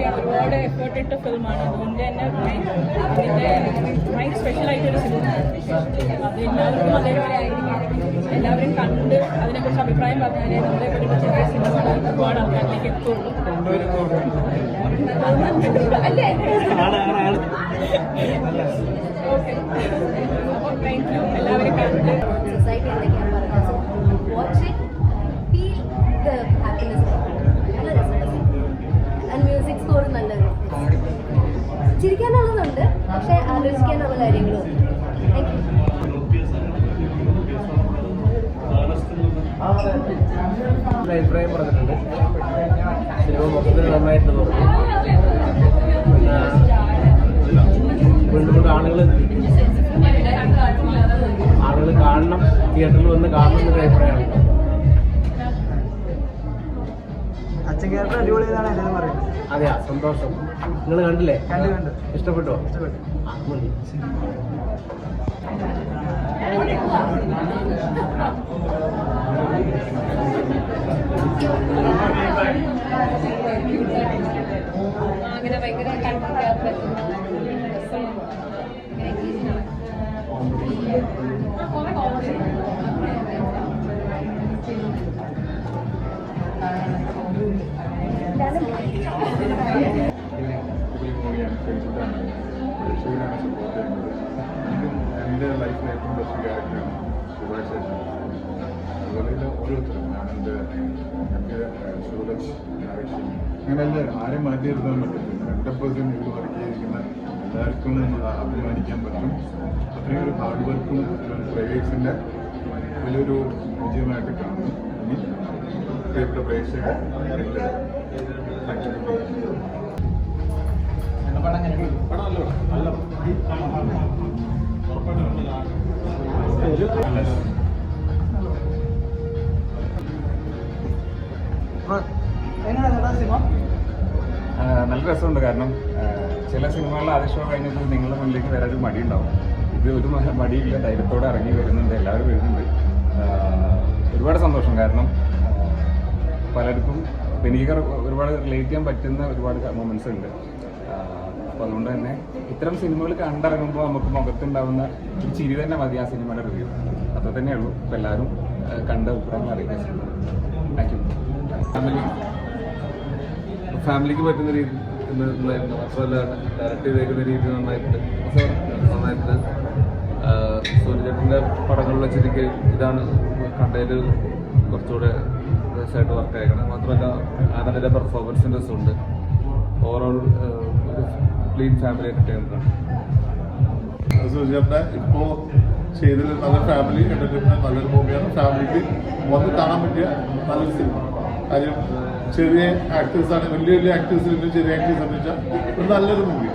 മൂവിയാണ്, ഒരുപാട് എഫേർട്ട് ഇട്ട ഫിലിമാണ്. അതുകൊണ്ട് തന്നെ അതിൻ്റെ ഭയങ്കര സ്പെഷ്യലായിട്ടൊരു സിനിമയാണ്. അത് എല്ലാവർക്കും അതേപോലെ ആയിരിക്കും. എല്ലാവരും കണ്ട് അതിനെക്കുറിച്ച് അഭിപ്രായം പറഞ്ഞാലേ നമ്മളെ പറ്റുന്ന ചെറിയ സിനിമകൾ ഒരുപാട് ആൾക്കാരിലേക്ക് എത്തുള്ളൂ. അല്ലേ? ഓക്കെ, അപ്പോൾ താങ്ക് യു. എല്ലാവരും കണ്ട് സൊസൈറ്റി എന്തൊക്കെയാണ് പറഞ്ഞത്, watch it, feel the happiness. നല്ല രസമുണ്ട്. ആൻഡ് മ്യൂസിക് സ്കോർ നല്ലത്. ചിരിക്കാനുള്ളതുണ്ട്, പക്ഷെ ആലോചിക്കാനുള്ള കാര്യങ്ങളും ഉണ്ട്. Thank you. അഭിപ്രായം പറഞ്ഞിട്ടുണ്ട്. സിനിമ മൊത്തത്തിൽ നന്നായിട്ട് തോന്നി. പിന്നെ വീണ്ടും ആളുകൾ കാണണം, തിയേറ്ററിൽ വന്ന് കാണണം എന്നൊരു അഭിപ്രായമാണ്. അച്ഛൻ ക്യാരക്ടർ അടിപൊളിയാണ് എല്ലാവരും പറയുന്നത്. അതെയാ, സന്തോഷം. നിങ്ങൾ കണ്ടില്ലേ? കണ്ടു. ഇഷ്ടപ്പെട്ടോ? ഇഷ്ടപ്പെട്ടു. മതി. അങ്ങനെ ഭയങ്കര കണ്ടിരിക്കാൻ പറ്റുന്ന എൻ്റെ ലൈഫിലെ ഏറ്റവും ബെസ്റ്റ് ക്യാരക്ടറാണ് സുഭാഷ്. അതുപോലെ ഓരോരുത്തരും ഞാനെൻ്റെ സൂരജ്, അങ്ങനെ എല്ലാവരും ആരെയും മാറ്റി നിർത്താൻ പറ്റത്തില്ല. 100% ഇത് വർക്ക് ചെയ്തിരിക്കുന്ന എല്ലാവർക്കും അഭിമാനിക്കാൻ പറ്റും. അത്രയും ഒരു ഹാർഡ് വർക്കും പ്രേക്ഷകൻ്റെ വലിയൊരു വിജയമായിട്ട് കാണുന്നു. ഇനി പ്രിയപ്പെട്ട പ്രേക്ഷകർ നല്ല രസമുണ്ട്. കാരണം ചില സിനിമകളിൽ ആദ്യ ഷോ കഴിഞ്ഞപ്പോൾ നിങ്ങളുടെ മുന്നിലേക്ക് വരാൻ ഒരു മടി ഉണ്ടാവും. ഇത് ഒരു മടിയില്ല, ധൈര്യത്തോടെ ഇറങ്ങി വരുന്നുണ്ട്, എല്ലാവരും വരുന്നുണ്ട്. ഒരുപാട് സന്തോഷം. കാരണം പലർക്കും എനിക്ക് ഒരുപാട് റിലേറ്റ് ചെയ്യാൻ പറ്റുന്ന ഒരുപാട് മൊമെന്റ്സ് ഉണ്ട്. അപ്പോൾ അതുകൊണ്ട് തന്നെ ഇത്തരം സിനിമകൾ കണ്ടിറങ്ങുമ്പോൾ നമുക്ക് മുഖത്തുണ്ടാവുന്ന ഒരു ചിരി തന്നെ മതി ആ സിനിമയുടെ റിവ്യൂ. അത്ര തന്നെയുള്ളൂ. അപ്പോൾ എല്ലാവരും കണ്ട അഭിപ്രായങ്ങൾ അറിയിക്കുക. Thank you. ഫാമിലിക്ക് പറ്റുന്ന രീതി നന്നായിട്ടുണ്ട്. മാത്രമല്ല ഡയറക്റ്റ് ചെയ്തേക്കുന്ന രീതി നന്നായിട്ടുണ്ട്. സൂര്യചേട്ടൻ്റെ പടങ്ങളിൽ വെച്ചിരിക്കെ ഇതാണ് കണ്ടതിൽ കുറച്ചുകൂടെ രസമായിട്ട് വർക്ക് ആയിരിക്കണം. മാത്രമല്ല ആനന്ദിൻ്റെ പെർഫോമൻസിൻ്റെ രസമുണ്ട്. ഓവറോൾ ഒരു ക്ലീൻ ഫാമിലി എൻ്റർടൈൻമെൻ്റ് ആണ്. സൂര്യചേട്ടൻ്റെ ഇപ്പോൾ ചെയ്തതിൽ നല്ല ഫാമിലി എൻ്റർടൈൻമെൻറ്റ് നല്ലൊരു മൂവിയാണ്. ഫാമിലിക്ക് വന്ന് കാണാൻ പറ്റിയ നല്ലൊരു സിനിമ. കാര്യം ചെറിയ ആക്ടേഴ്സാണ്, വലിയ ആക്ടേഴ്സിൽ ചെറിയ ആക്ടേഴ്സ് എന്ന് വെച്ചാൽ ഒരു നല്ലൊരു മൂവി.